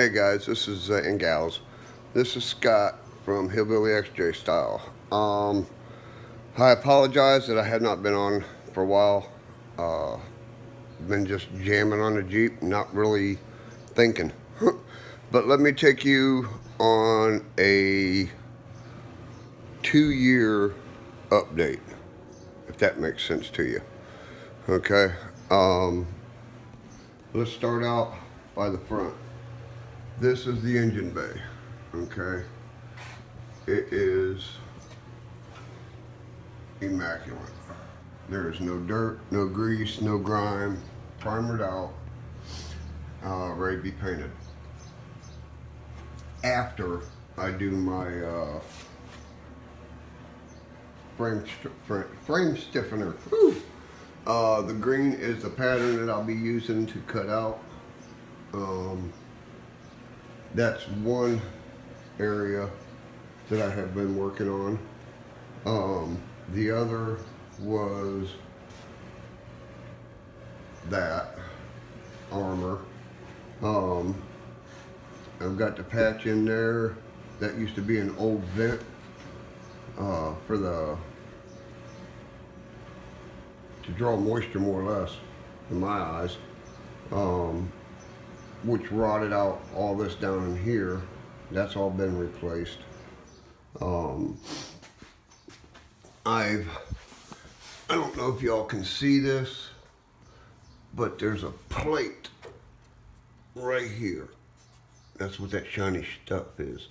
Hey guys, this is and gals. This is Scott from Hillbilly XJ Style. I apologize that I had not been on for a while. Uh, been just jamming on the Jeep, not really thinking. But let me take you on a 2 year update, if that makes sense to you. Okay. Um, let's start out by the front. This is the engine bay. Okay. It is immaculate. There is no dirt, no grease, no grime, primered out, ready to be painted. After I do my frame stiffener. The green is the pattern that I'll be using to cut out. That's one area that I have been working on. The other was that armor. I've got the patch in there. That used to be an old vent for to draw moisture more or less, in my eyes, which rotted out all this down in here. That's all been replaced. I don't know if y'all can see this, but there's a plate right here. That's what that shiny stuff is.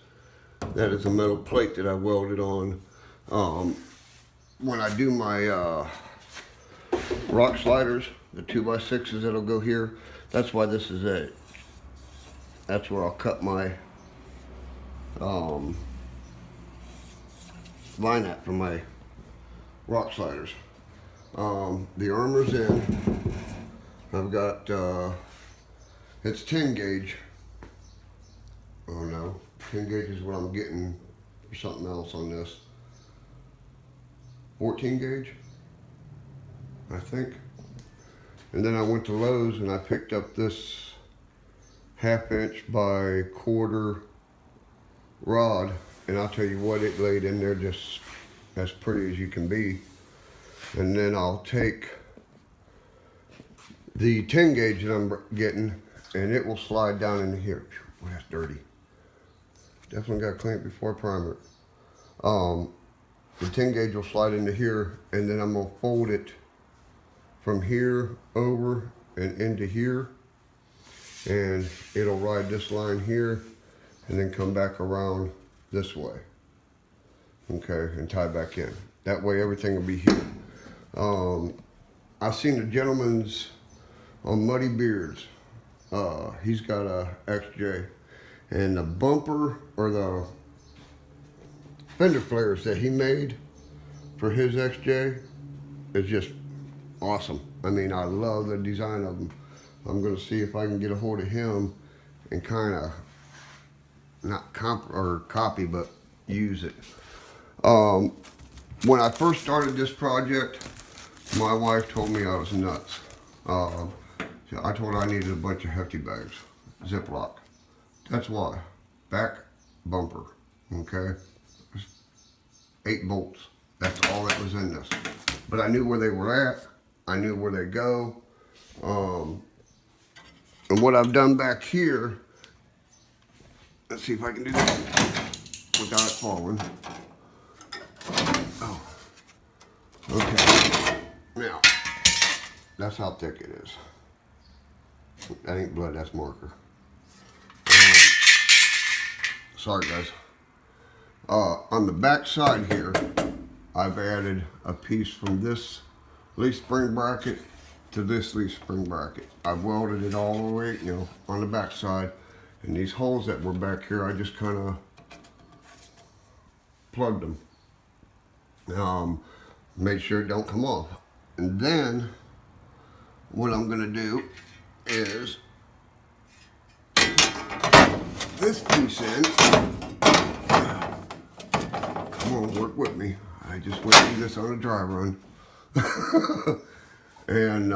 That is a metal plate that I welded on. When I do my rock sliders, the 2x6s that'll go here, that's why this is it. That's where I'll cut my line at for my rock sliders. The armor's in. I've got, it's 10 gauge. Oh no, 10 gauge is what I'm getting for something else on this. 14 gauge, I think. And then I went to Lowe's and I picked up this 1/2 inch by 1/4 rod. And I'll tell you what, it laid in there just as pretty as you can be. And then I'll take the 10 gauge that I'm getting and it will slide down into here. Boy, that's dirty. Definitely got to clean it before I primer it. The 10 gauge will slide into here and then I'm going to fold it from here over and into here. And it'll ride this line here and then come back around this way. Okay, and tie back in. That way everything will be here. I've seen the gentleman's on Muddy Beards. He's got a XJ, and the bumper or the fender flares that he made for his XJ is just awesome. I mean, I love the design of them. I'm gonna see if I can get a hold of him and kind of not copy, but use it. When I first started this project, my wife told me I was nuts. I told her I needed a bunch of hefty bags, Ziploc. That's why. Back bumper, okay? 8 bolts. That's all that was in this. But I knew where they were at. I knew where they go. And what I've done back here, let's see if I can do that without it falling. Oh, okay. Now, that's how thick it is. That ain't blood, that's marker. Sorry guys. On the back side here, I've added a piece from this leaf spring bracket to this leaf spring bracket. I've welded it all the way, on the back side. And these holes that were back here, I just kind of plugged them. Made sure it don't come off. And then, what I'm gonna do is this piece in. Come on, work with me. I just went through this on a dry run. And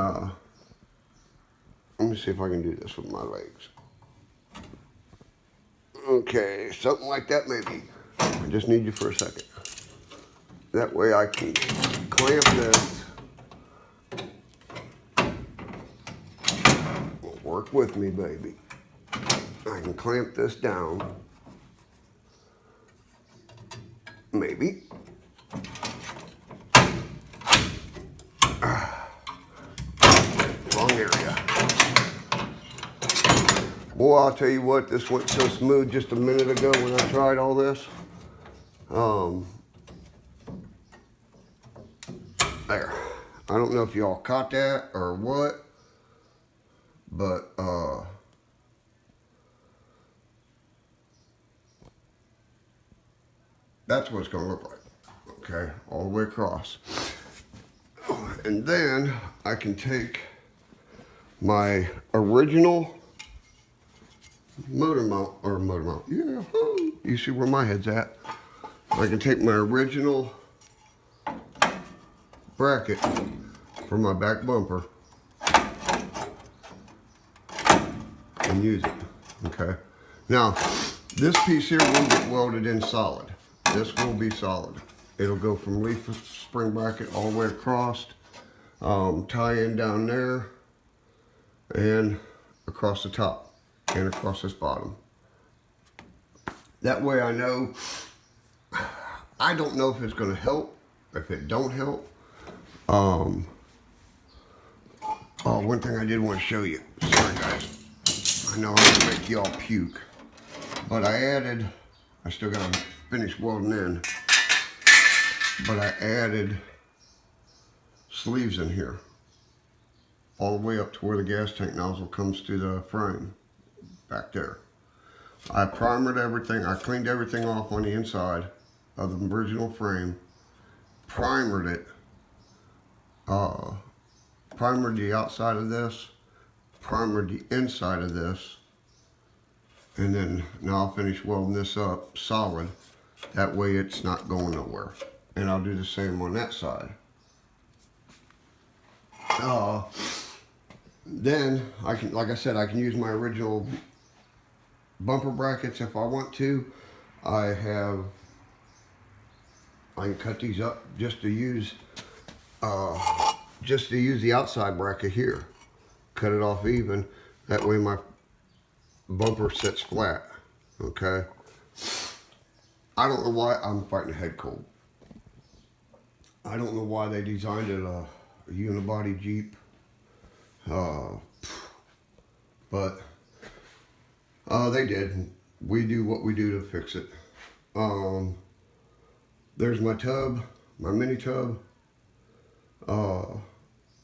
let me see if I can do this with my legs. Okay, something like that maybe. I just need you for a second. That way I can clamp this. Work with me, baby. I can clamp this down. Maybe. Wrong area. Boy, I'll tell you what, this went so smooth just a minute ago when I tried all this. There. I don't know if y'all caught that or what, but that's what it's gonna look like. Okay, all the way across. And then I can take my original motor mount, yeah, you see where my head's at. I can take my original bracket for my back bumper and use it, okay? Now, this piece here will get welded in solid. This will be solid. It'll go from leaf spring bracket all the way across, tie in down there, and across the top, and across this bottom. That way I know, I don't know if it's gonna help, if it don't help. Oh, one thing I did want to show you. Sorry guys. I know I'm gonna make y'all puke. But I still gotta finish welding in. But I added sleeves in here. All the way up to where the gas tank nozzle comes to the frame. Back there. I primered everything. I cleaned everything off on the inside of the original frame. Primered it. Primered the outside of this, primered the inside of this, and then now I'll finish welding this up solid. That way it's not going nowhere. And I'll do the same on that side. Then I can, like I said, I can use my original bumper brackets if I want to. I can cut these up just to use the outside bracket here. Cut it off even. That way my bumper sits flat. Okay. I don't know why I'm fighting a head cold. I don't know why they designed it a unibody Jeep. But they did. We do what we do to fix it. There's my tub, my mini tub.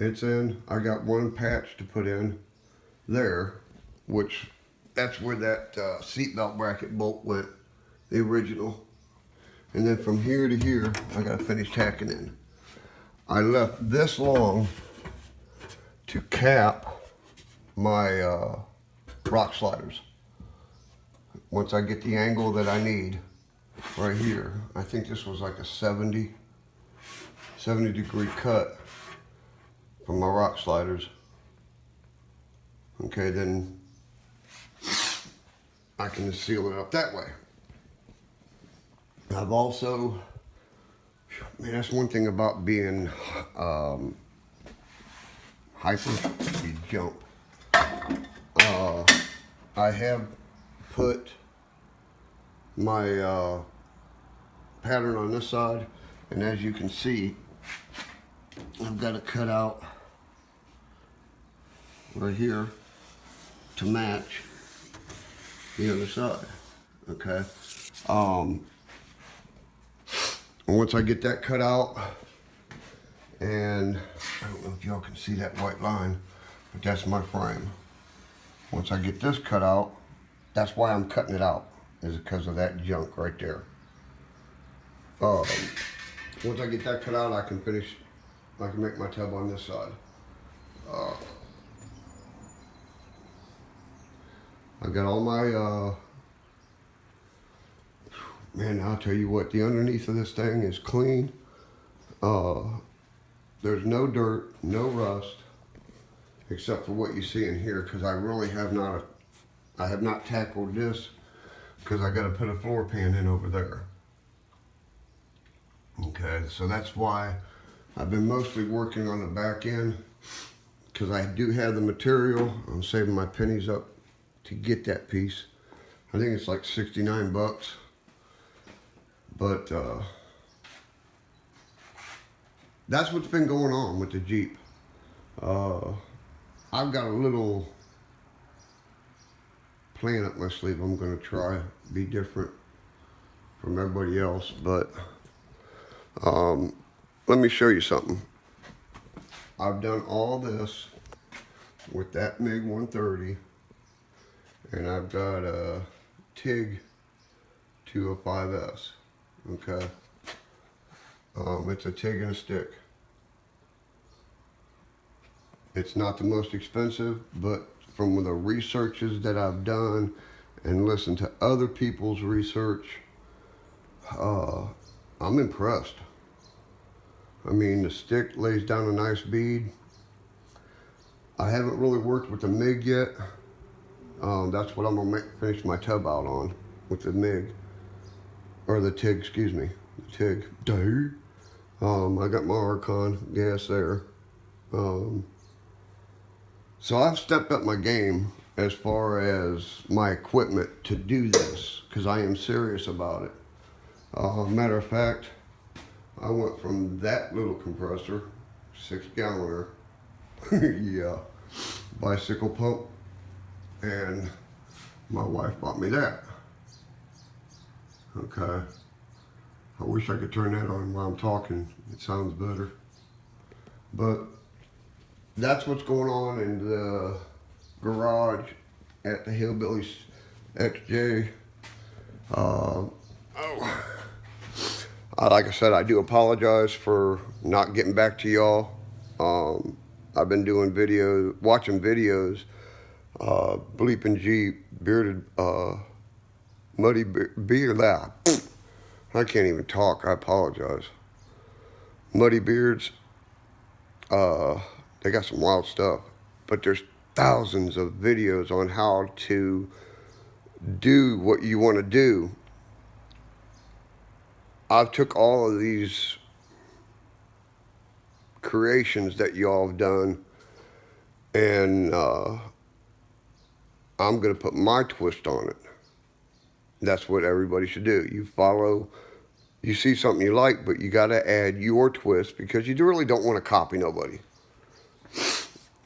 It's in. I got one patch to put in there, which that's where that seatbelt bracket bolt went, the original. And then from here to here, I got to finish tacking in. I left this long to cap my rock sliders. Once I get the angle that I need right here, I think this was like a 70 degree cut from my rock sliders. Okay, then I can just seal it up that way. I've also, man, that's one thing about being hyper, you jump. I have put my pattern on this side, and as you can see, I've got it cut out right here to match the other side. Okay. Once I get that cut out, and I don't know if y'all can see that white line, but that's my frame. Once I get this cut out, that's why I'm cutting it out, is because of that junk right there. Once I get that cut out, I can make my tub on this side. I got all my, man, I'll tell you what, the underneath of this thing is clean. There's no dirt, no rust, except for what you see in here, because I really have not, I have not tackled this because I got to put a floor pan in over there. Okay, so that's why I've been mostly working on the back end, because I do have the material. I'm saving my pennies up to get that piece. I think it's like 69 bucks. But that's what's been going on with the Jeep. I've got a little plan up my sleeve. I'm going to try be different from everybody else. But let me show you something. I've done all this with that MiG 130, and I've got a TIG 205S. Okay, it's a TIG and a stick. It's not the most expensive, but from the researches that I've done and listened to other people's research, I'm impressed. I mean, the stick lays down a nice bead. I haven't really worked with the MiG yet. That's what I'm gonna finish my tub out on, with the MiG. Or the TIG, excuse me. The TIG. Duh. I got my Archon gas there. So I've stepped up my game as far as my equipment to do this, because I am serious about it. Matter of fact, I went from that little compressor, 6-galloner, yeah, bicycle pump, and my wife bought me that. Okay. I wish I could turn that on while I'm talking. It sounds better. But that's what's going on in the garage at the Hillbillies XJ. Like I said, I do apologize for not getting back to y'all. I've been doing videos, watching videos, Bleeping Jeep, Bearded, Muddy Beard, I can't even talk, I apologize. Muddy Beards, they got some wild stuff, but there's thousands of videos on how to do what you want to do. I've took all of these creations that y'all have done, and I'm going to put my twist on it. That's what everybody should do. You follow, you see something you like, but you got to add your twist, because you really don't want to copy nobody.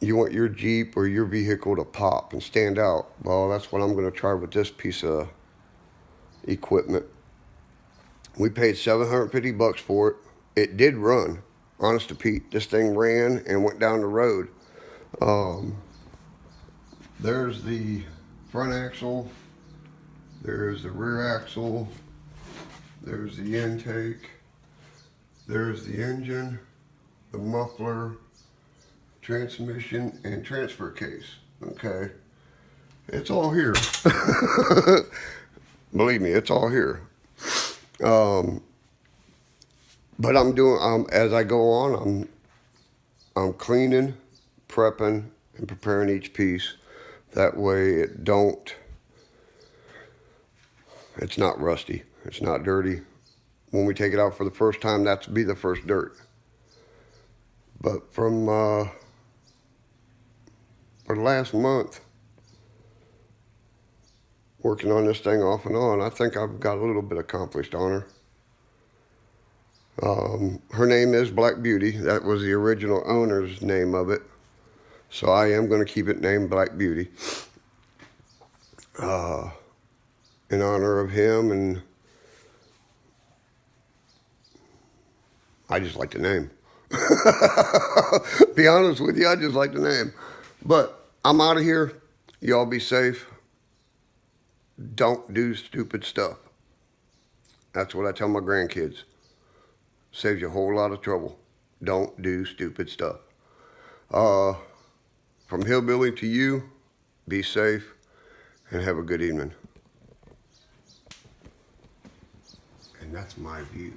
You want your Jeep or your vehicle to pop and stand out. Well, that's what I'm going to try with this piece of equipment. We paid $750 for it. It did run, honest to Pete. This thing ran and went down the road. There's the front axle. There's the rear axle. There's the intake. There's the engine, the muffler, transmission, and transfer case. Okay. It's all here. Believe me, it's all here. But I'm doing, as I go on, I'm cleaning, prepping, and preparing each piece. That way it's not rusty, it's not dirty. When we take it out for the first time, that's be the first dirt. But from, for the last month, working on this thing off and on, I think I've got a little bit accomplished on her. Her name is Black Beauty. That was the original owner's name of it. So I am going to keep it named Black Beauty. In honor of him, and I just like the name. Be honest with you, I just like the name. But I'm out of here. Y'all be safe. Don't do stupid stuff. That's what I tell my grandkids. Saves you a whole lot of trouble. Don't do stupid stuff. From Hillbilly to you, be safe and have a good evening. And that's my view.